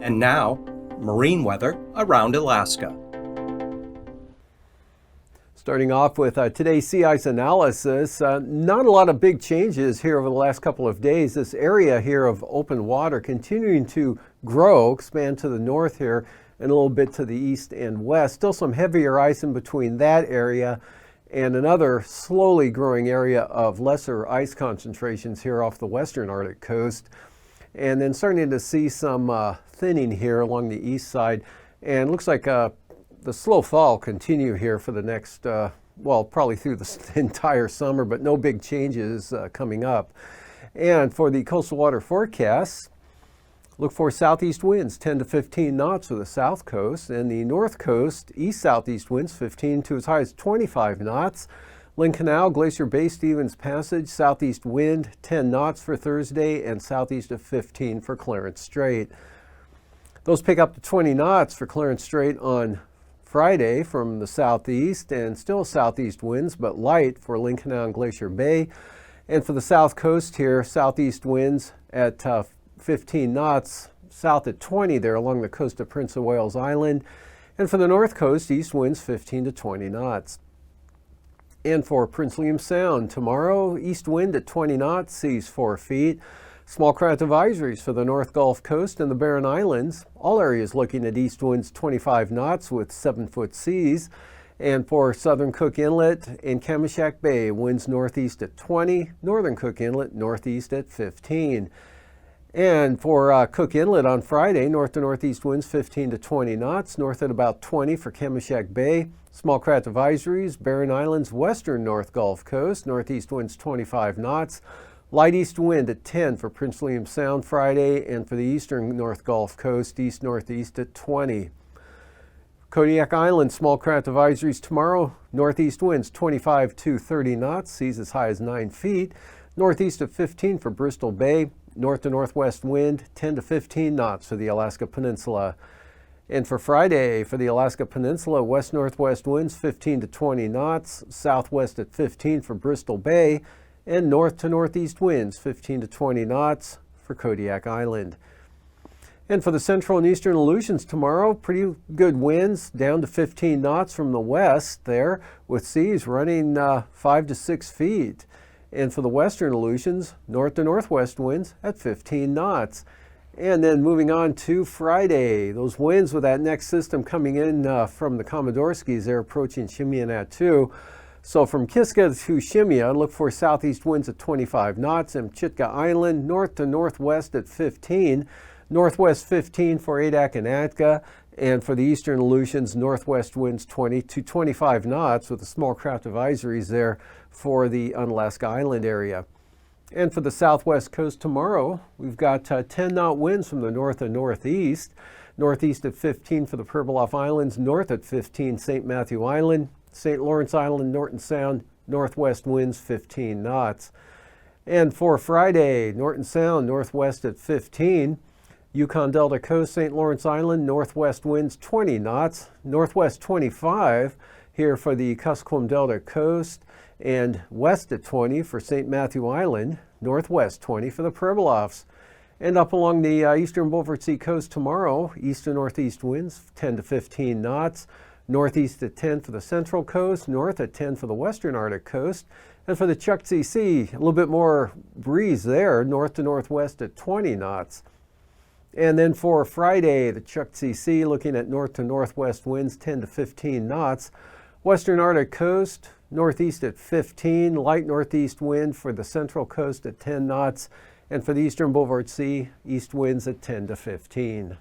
And now, marine weather around Alaska. Starting off with today's sea ice analysis, not a lot of big changes here over the last couple of days. This area here of open water continuing to grow, expand to the north here and a little bit to the east and west. Still some heavier ice in between that area and another slowly growing area of lesser ice concentrations here off the western Arctic coast. And then starting to see some thinning here along the east side. And looks like the slow fall continue here for the next, well, probably through the entire summer, but no big changes coming up. And for the coastal water forecasts, look for southeast winds 10 to 15 knots for the south coast, and the north coast east-southeast winds 15 to as high as 25 knots. Lynn Canal, Glacier Bay, Stevens Passage, southeast wind 10 knots for Thursday and southeast of 15 for Clarence Strait. Those pick up to 20 knots for Clarence Strait on Friday from the southeast, and still southeast winds, but light for Lynn Canal and Glacier Bay. And for the south coast here, southeast winds at 15 knots, south at 20 there along the coast of Prince of Wales Island. And for the north coast, east winds 15 to 20 knots. And for Prince William Sound, tomorrow, east wind at 20 knots, seas 4 feet. Small craft advisories for the North Gulf Coast and the Barren Islands. All areas looking at east winds 25 knots with 7-foot seas. And for Southern Cook Inlet and Kamishak Bay, winds northeast at 20, Northern Cook Inlet northeast at 15. And for Cook Inlet on Friday, north to northeast winds 15 to 20 knots, north at about 20 for Kamishak Bay. Small craft advisories, Barren Islands, western North Gulf Coast, northeast winds 25 knots. Light east wind at 10 for Prince William Sound Friday, and for the eastern North Gulf Coast, east-northeast at 20. Kodiak Island, small craft advisories tomorrow, northeast winds 25 to 30 knots, seas as high as 9 feet. Northeast of 15 for Bristol Bay, north to northwest wind 10 to 15 knots for the Alaska Peninsula. And for Friday, for the Alaska Peninsula, west-northwest winds 15 to 20 knots, southwest at 15 for Bristol Bay, and north to northeast winds 15 to 20 knots for Kodiak Island. And for the central and eastern Aleutians tomorrow, pretty good winds down to 15 knots from the west there, with seas running 5 to 6 feet. And for the western Aleutians, north to northwest winds at 15 knots. And then moving on to Friday, those winds with that next system coming in from the Komodorskis, they're approaching Shimei and Attu. So from Kiska to Shimei, look for southeast winds at 25 knots, and Chitka Island, north to northwest at 15, northwest 15 for Adak and Atka, and for the eastern Aleutians, northwest winds 20 to 25 knots with the small craft advisories there for the Unalaska Island area. And for the southwest coast tomorrow, we've got 10-knot winds from the north and northeast. Northeast at 15 for the Pribilof Islands, north at 15 St. Matthew Island, St. Lawrence Island, Norton Sound, northwest winds 15 knots. And for Friday, Norton Sound, northwest at 15. Yukon Delta Coast, St. Lawrence Island, northwest winds 20 knots, northwest 25 here for the Kuskokwim Delta Coast, and west at 20 for St. Matthew Island, northwest 20 for the Pribilofs. And up along the eastern Beaufort Sea coast tomorrow, east to northeast winds 10 to 15 knots, northeast at 10 for the central coast, north at 10 for the western Arctic coast. And for the Chukchi Sea, a little bit more breeze there, north to northwest at 20 knots. And then for Friday, the Chukchi Sea looking at north to northwest winds 10 to 15 knots. Western Arctic coast, northeast at 15, light northeast wind for the central coast at 10 knots. And for the eastern Beaufort Sea, east winds at 10 to 15.